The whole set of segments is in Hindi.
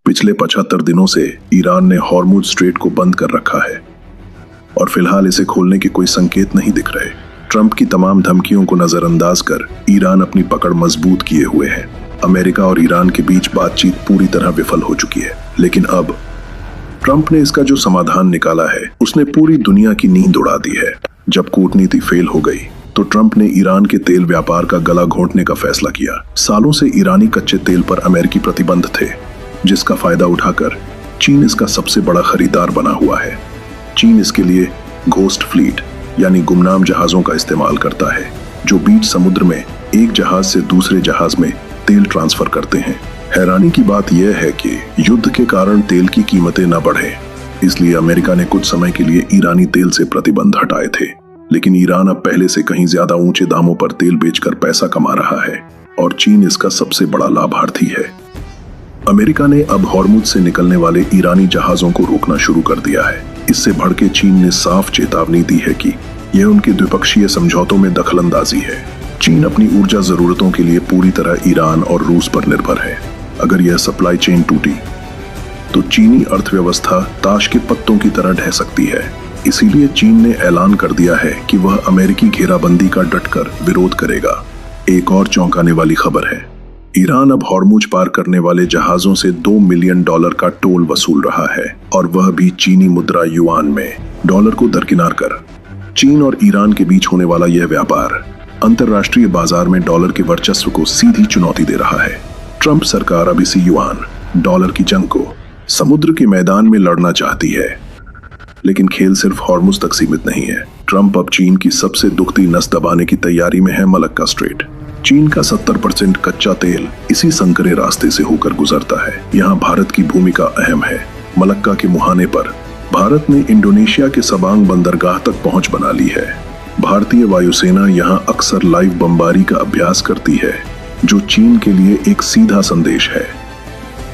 पिछले 75 दिनों से ईरान ने हॉर्मुज स्ट्रेट को बंद कर रखा है और फिलहाल इसे खोलने के कोई संकेत नहीं दिख रहे। ट्रंप की तमाम धमकियों को नजरअंदाज कर ईरान अपनी पकड़ मजबूत किए हुए है। अमेरिका और ईरान के बीच बातचीत पूरी तरह विफल हो चुकी है, लेकिन अब ट्रंप ने इसका जो समाधान निकाला है उसने पूरी दुनिया की नींद उड़ा दी है। जब कूटनीति फेल हो गई तो ट्रंप ने ईरान के तेल व्यापार का गला घोंटने का फैसला किया। सालों से ईरानी कच्चे तेल पर अमेरिकी प्रतिबंध थे, जिसका फायदा उठाकर चीन इसका सबसे बड़ा खरीदार बना हुआ है। चीन इसके लिए घोस्ट फ्लीट यानी गुमनाम जहाजों का इस्तेमाल करता है, जो बीच समुद्र में एक जहाज से दूसरे जहाज में तेल ट्रांसफर करते हैं। हैरानी की बात यह है कि युद्ध के कारण तेल की कीमतें न बढ़े, इसलिए अमेरिका ने कुछ समय के लिए ईरानी तेल से प्रतिबंध हटाए थे। लेकिन ईरान अब पहले से कहीं ज्यादा ऊंचे दामों पर तेल बेचकर पैसा कमा रहा है और चीन इसका सबसे बड़ा लाभार्थी है। अमेरिका ने अब हॉर्मुज से निकलने वाले ईरानी जहाजों को रोकना शुरू कर दिया है। इससे भड़के चीन ने साफ चेतावनी दी है कि यह उनके द्विपक्षीय समझौतों में दखलंदाजी है। चीन अपनी ऊर्जा जरूरतों के लिए पूरी तरह ईरान और रूस पर निर्भर है। अगर यह सप्लाई चेन टूटी तो चीनी अर्थव्यवस्था ताश के पत्तों की तरह ढह सकती है। इसीलिए चीन ने ऐलान कर दिया है कि वह अमेरिकी घेराबंदी का डटकर विरोध करेगा। एक और चौंकाने वाली खबर है, ईरान अब हॉर्मुज पार करने वाले जहाजों से $2 मिलियन का टोल वसूल रहा है, और वह भी चीनी मुद्रा युआन में। डॉलर को दरकिनार कर चीन और ईरान के बीच होने वाला यह व्यापार अंतर्राष्ट्रीय बाजार में डॉलर के वर्चस्व को सीधी चुनौती दे रहा है। ट्रंप सरकार अब इसी युआन डॉलर की जंग को समुद्र के मैदान में लड़ना चाहती है, लेकिन खेल सिर्फ हॉर्मुज तक सीमित नहीं है। ट्रंप अब चीन की सबसे दुखती नस दबाने की तैयारी में है। Malacca strait. चीन का 70% कच्चा तेल इसी संकरे रास्ते से होकर गुजरता है। यहाँ भारत की भूमिका अहम है। मलक्का के मुहाने पर भारत ने इंडोनेशिया के सबांग बंदरगाह तक पहुंच बना ली है। भारतीय वायुसेना यहाँ अक्सर लाइव बमबारी का अभ्यास करती है, जो चीन के लिए एक सीधा संदेश है।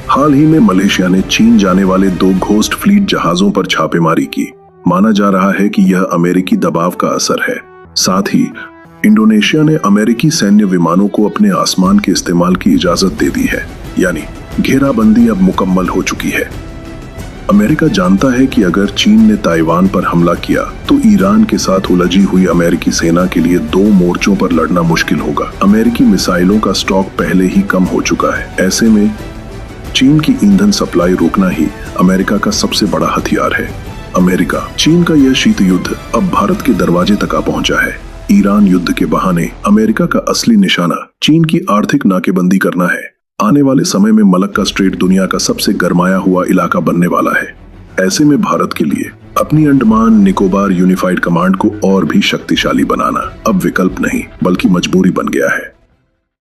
हाल ही में मलेशिया ने चीन जाने वाले 2 घोस्ट फ्लीट जहाजों पर छापेमारी की। माना जा रहा है कि यह अमेरिकी दबाव का असर है। साथ ही इंडोनेशिया ने अमेरिकी सैन्य विमानों को अपने आसमान के इस्तेमाल की इजाजत दे दी है, यानी घेराबंदी अब मुकम्मल हो चुकी है। अमेरिका जानता है कि अगर चीन ने ताइवान पर हमला किया तो ईरान के साथ उलझी हुई अमेरिकी सेना के लिए 2 मोर्चों पर लड़ना मुश्किल होगा। अमेरिकी मिसाइलों का स्टॉक पहले ही कम हो चुका है। ऐसे में चीन की ईंधन सप्लाई रोकना ही अमेरिका का सबसे बड़ा हथियार है। अमेरिका चीन का यह शीत युद्ध अब भारत के दरवाजे तक आ पहुंचा है। ईरान युद्ध के बहाने अमेरिका का असली निशाना चीन की आर्थिक नाकेबंदी करना है। आने वाले समय में मलक्का स्ट्रेट दुनिया का सबसे गरमाया हुआ इलाका बनने वाला है। ऐसे में भारत के लिए अपनी अंडमान निकोबार यूनिफाइड कमांड को और भी शक्तिशाली बनाना अब विकल्प नहीं बल्कि मजबूरी बन गया है।